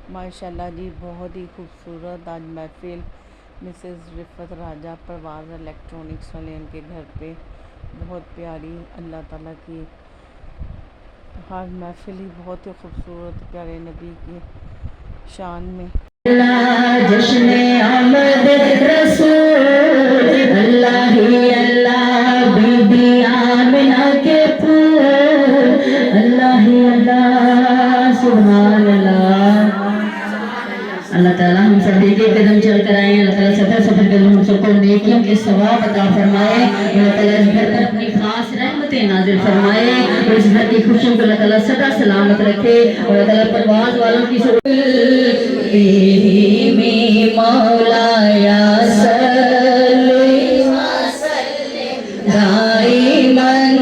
ماشاءاللہ جی، بہت ہی خوبصورت آج محفل مسز رفت راجہ پرواز الیکٹرانکس والے ان کے گھر پہ بہت پیاری اللہ تعالیٰ کی ہر محفل ہی بہت ہی خوبصورت پیارے نبی کی شان میں جشن آمد رسول اللہ ہی اللہ بی بی آمنہ کے پھول اللہ ہی اللہ سبحان اللہ اللہ تعالیٰ ہم سبھی کے قدم چل کر آئیں اللہ تعالیٰ سفر کے ہم سب کو نیکیوں کے ثواب عطا فرمائے اللہ تعالیٰ اس گھر پر اپنی خاص رحمتیں نازل فرمائے اور اس گھر کی خوشیوں کو اللہ تعالیٰ سدا سلامت رکھے اور اللہ تعالیٰ پرواز والوں کی مولا یا صلی دائماً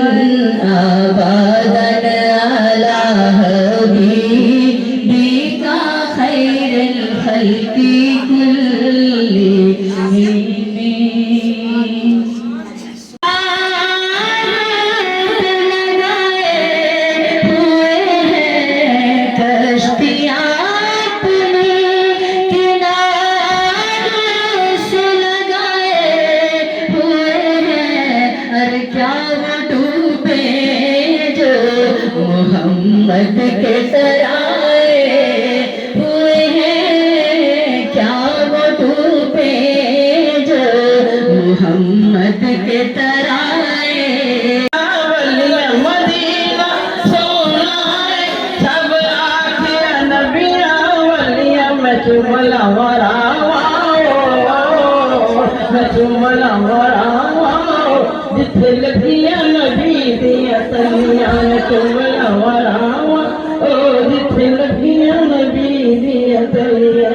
ابداً علی حبیبک خیر الخلق محمد کے سرائے ہوئے ہیں کیا وہ ڈوبے جو محمد کے ترائے مدینہ سونا ہے سب آخر نبیاں ولیاں میں چملا وراواں جتھے لگیاں نبی دیا تلیاں میں چملا وراواں جتھے لگیاں نبی دیا تلیاں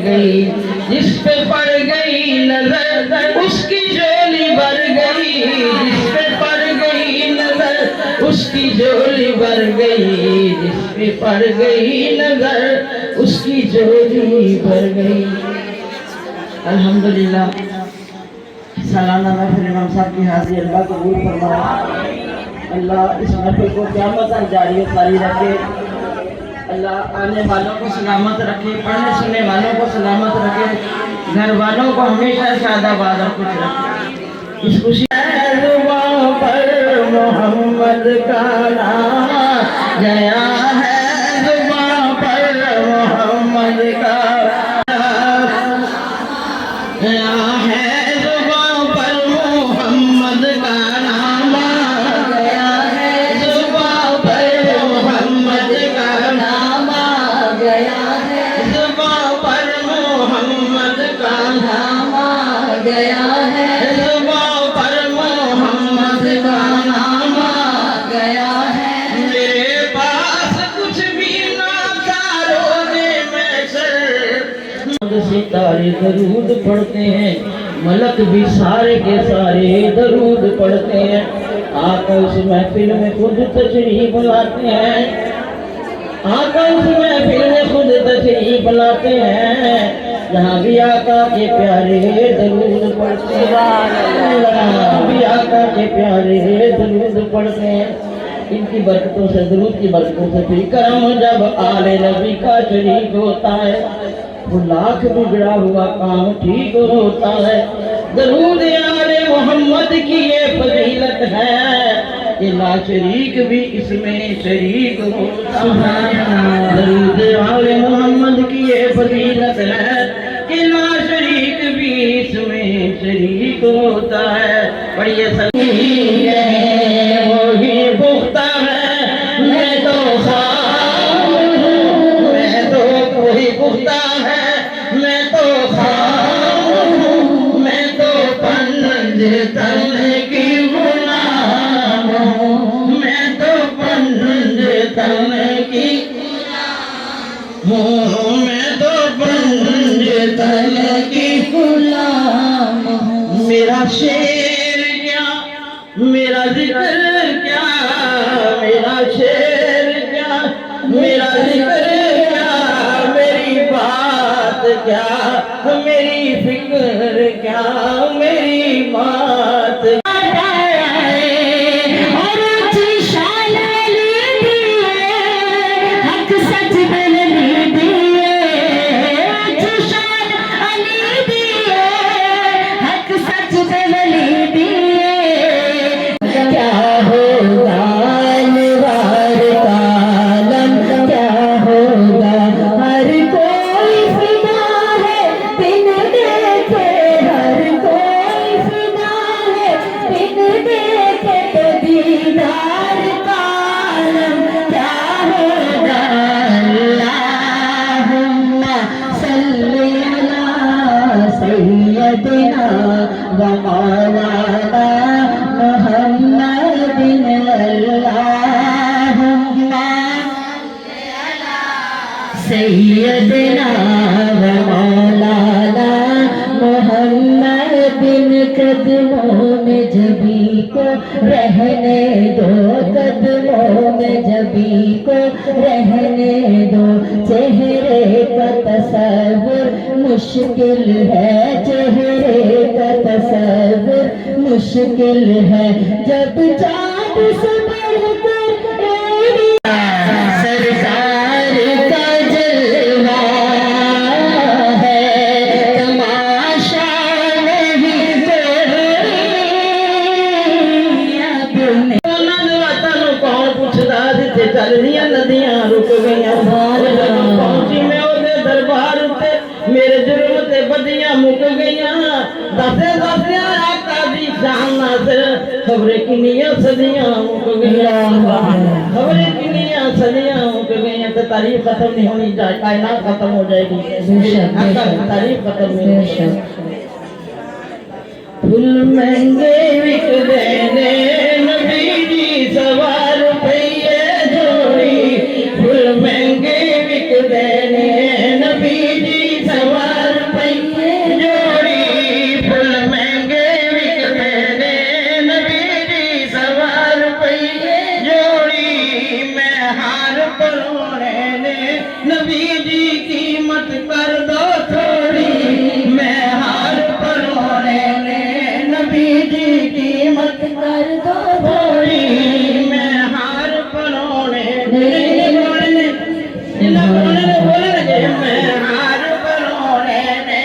گئی جس پہ پڑ گئی نظر اس کی جولی بھر گئی جس پہ پڑ گئی نظر اس کی جولی بھر گئی جس پہ پڑ گئی نظر اس کی جولی بھر گئی الحمدللہ سالانہ محفل امام صاحب کی حاضری اللہ قبول فرمائے اللہ اس محفل کو قیامت تک جاری ساری رکھے اللہ آنے والوں کو سلامت رکھے پڑھنے سننے والوں کو سلامت رکھے گھر والوں کو ہمیشہ شاد آباد اور خوش رکھے اس خوشی زباں پر محمد کا نام گیا ہے زباں پر محمد کا گیا ہے زباں پر محمد کا نام گیا ہے زباں پر محمد کا نام گیا ہے زباں پر محمد کا نام گیا ہے زباں پر محمد کا نام گیا ہے میرے پاس کچھ بھی نہ تھا روزے محشر ستارے درود پڑھتے ہیں ملک بھی سارے کے سارے درود پڑھتے ہیں آقا اس محفل میں خود تشریف لاتے ہیں آقا اس محفل میں خود تشریف لاتے ہیں جہاں بھی آقا کے پیارے درود پڑھتے ہیں جہاں بھی آقا کے پیارے درود پڑھتے ہیں ان کی برکتوں سے درود کی برکتوں سے پھر کرم جب آل نبی کا شریک ہوتا ہے وہ لاکھ بگڑا ہوا کام ٹھیک ہوتا ہے درود آل محمد کی یہ فضیلت ہے کہ لا شریک بھی اس میں شریک ہوتا ہے درود آل محمد کی یہ فضیلت ہے کہ لا شریک بھی اس میں شریک ہوتا ہے پڑھیے سبھی ہے وہی پختہ ہے میں تو خام ہوں میں تو کوئی پختہ ہے میں تو خام ہوں میں تو پنج تن کی غلام ہوں میں تو پنج تن کی ہوں میں تو پنج تن کی غلام ہوں میرا شعر کیا میرا ذکر کیا میرا شعر کیا میرا ذکر کیا میری بات کیا میری فکر کیا میری بات اور شان لیے حق سیدنا و مولانا محمد بن قدموں میں جبھی کو رہنے دو، قدموں میں جبھی کو رہنے دو، چہرے کا تصور مشکل ہے، چہرے کا تصور مشکل ہے، جب چاند سے بڑھ کر سرکار کا جلوہ ہے، تماشا نہیں کوئی اپنے وطن کون پوچھدا جتھے چل رہیاں ندیاں رک گئیاں، جدوں پہنچی میں اودے دربار تے میرے جرم تے بدیاں مک گئیاں، دسے دسے آقا دی شان ناظر خبریں کنیاں صدیاں مک گئیاں، خبریں کنیاں صدیاں مک گئیاں، تے تعریف ختم نہیں ہونی چاہیے، کائنات ختم ہو جائے گی، تعریف ختم نہیں ہونی چاہیے۔ پھول مہنگے وک دینے نبی جی، سوا روپیے جوڑی، پھول مہنگے وک دینے نبی جی، سوا روپیے جوڑی، پھول مہنگے وک دینے نبی جی، سوا روپیے جوڑی، میں ہار پرونے نے نبی جی قیمت کر دو تھوڑی، میں ہار پرونے نے نبی جی قیمت کر دو تھوڑی، میں ہار پرونے نے بول رہے میں ہار پرونے نے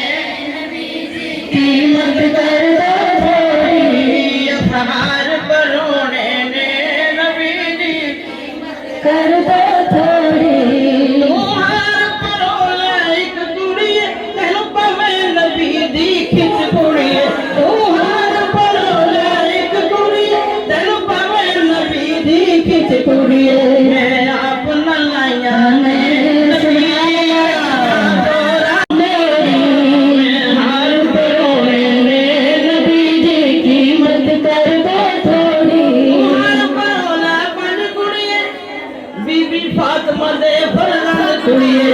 نبی جی قیمت کر دو تھوڑی، ہار پرونے نے نبی جی کر دو تھوڑی، ہار پرونے ایک کڑی تینوں پاویں نبی دی کھچ کڑی، ہار پرونے ایک کڑی تینوں پاویں نبی دی کھچ کڑی، میں آپ نہ لائیا نے نبی ہار پرونے نے نبی جی قیمت کر دو تھوڑی، ہار پرونا پنج کڑیے بی بی فاطمہ دے فرزند کڑیے،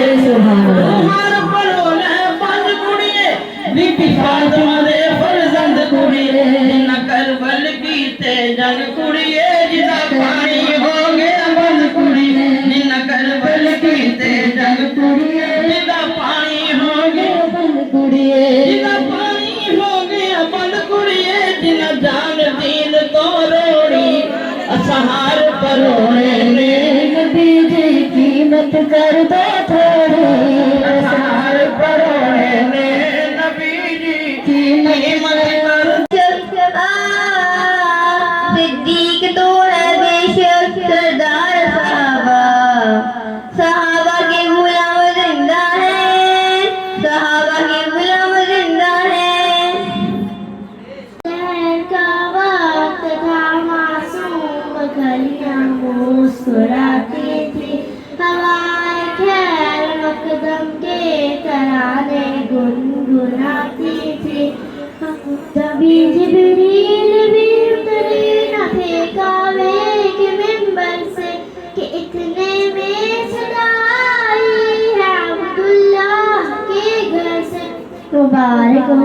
ہار پرونا پنج کڑیے بی بی فاطمہ دے فرزند کڑیے، جنہ کربل کیتے جنگ کڑیے، جدا پانی ہو گیا بند کڑیے، جنہ کربل کیتے جنگ کڑیے، جدا پانی ہو گیا بند کڑیے، جدا پانی ہو گیا بند کڑیے، جنہ جان دین تو روڑی، اسہار پرونے نے نبی جی قیمت کر دو تھوڑی، اسہار پرونے نے نبی جی قیمت کر دو، صدیق تو ہے بے شک سردار صحابہ، صحابہ کے غلام زندہ ہیں، صحابہ کے غلام زندہ ہیں، شہر کا وقت تھا معصوم کلیاں مسکراتی تھی، ہوائیں خیر مقدم کے ترانے گنگناتی تھی، کبھی جبریل بھی اترے نہ تھے کعبے کے منبر سے کہ اتنے میں صدا آئی ہے عبداللہ کے گھر سے، مبارک ہو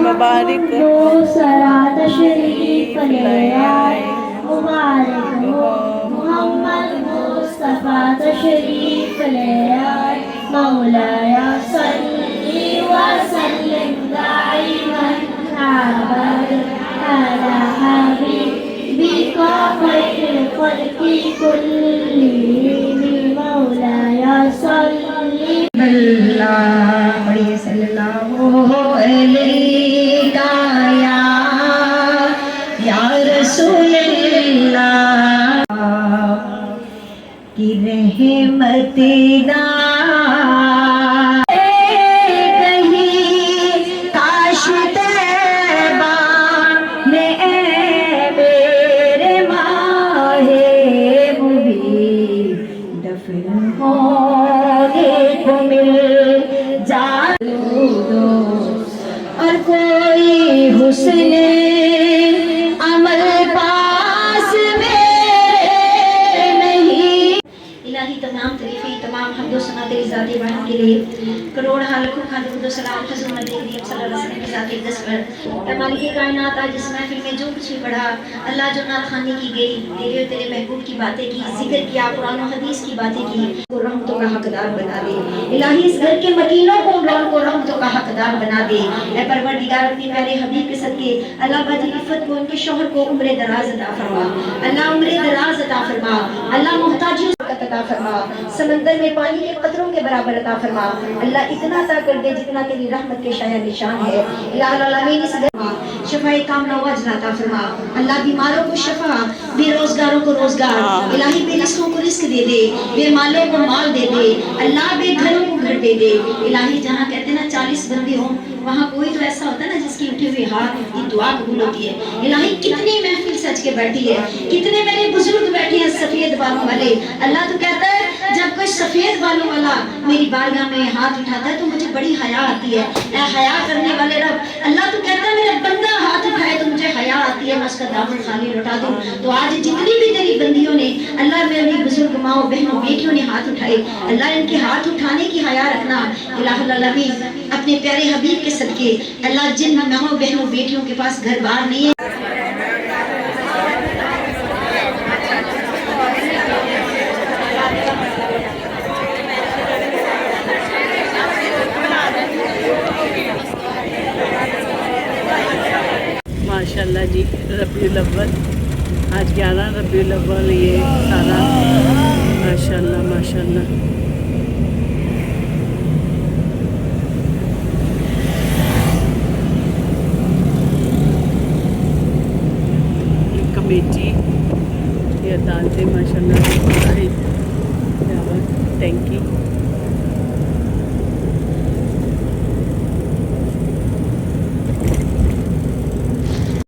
مبارک ہو سرا تشریف لے آئے، مبارک ہو محمد مصطفیٰ تشریف لے آئے، مولایا صلی وسلم دائما على حبيبك خير الخلق كلهم، مولاي صل اللہ صلی اللہ علیہ یا رسول اللہ کی رحمت اور کوئی حسن عمل پاس میں نہیں، الہی تمام تعریفیں تمام حمد و ثنا تیری ذات واحد کے لیے، کروڑ لکھوں حمد و سلام حضور نبی کریم صلی اللہ علیہ وسلم کی ذات اقدس پر۔ اے مالک کائنات، آج اس محفل میں جو کچھ بھی پڑھا اللہ، جو نعت خوانی کی گئی، تیرے اور تیرے محبوب کی باتیں کی، ذکر کیا، قرآن و حدیث کی باتیں کی، وہ رحمتوں کا حقدار بنا دے الہی، اس گھر کے مکینوں کو رون کو رحمتوں کا حقدار بنا دے اے پروردگار، اپنے پیارے حبیب کے صدقے اللہ باجی عفت کو، ان کے شوہر کو عمر دراز عطا فرما اللہ، عمر دراز عطا فرما اللہ، محتاجیوں کو عطا فرما، سمندر میں پانی کے قطروں کے برابر عطا فرما اللہ، اتنا عطا کر دے جتنا تیری رحمت کے شایع نشان ہے الہ العالمین، اس گھر میں شفاء کاملہ و اجر عطا فرما اللہ، بیماروں کو شفا، بے روزگاروں کو روزگار الہی، بے رزقوں کو رزق دے دے، بے مالوں کو مال دے دے اللہ، بے گھروں کو گھر دے دے الہی، جہاں کہتے ہیں نا 40 بندے ہوں وہاں کوئی تو ایسا ہوتا ہے نا جس کی اٹھے ہوئے ہاتھ کی دعا قبول ہوتی ہے الہی، کتنی محفل سج کے بیٹھی ہے، کتنے میرے بزرگ بیٹھے ہیں سفید بالوں والے اللہ، تو کہتا ہے جب کوئی سفید بالوں والا میری بارگاہ میں ہاتھ اٹھاتا ہے تو مجھے بڑی حیا آتی ہے اے حیا کرنے والے رب اللہ، تو کہتا ہے میرا بندہ ہاتھ اٹھائے تو مجھے حیا آتی ہے، میں اس کا دامن خالی لوٹا دوں۔ تو آج جتنی بھی تیری بندیوں نے اللہ، میری بزرگ ماؤں بہنوں بیٹیوں نے ہاتھ اٹھائے اللہ، ان کے ہاتھ اٹھانے کی حیا رکھنا الہ العالمین، اپنے پیارے حبیب کے صدقے اللہ، جن ماؤں بہنوں بیٹیوں کے پاس گھر بار نہیں ہے ماشاءاللہ جی، ربیع الاول آج 11 ربیع الاول، یہ سارا ماشاءاللہ ماشاءاللہ یہ کمیٹی، یہ عدالتیں ماشاءاللہ ٹینکی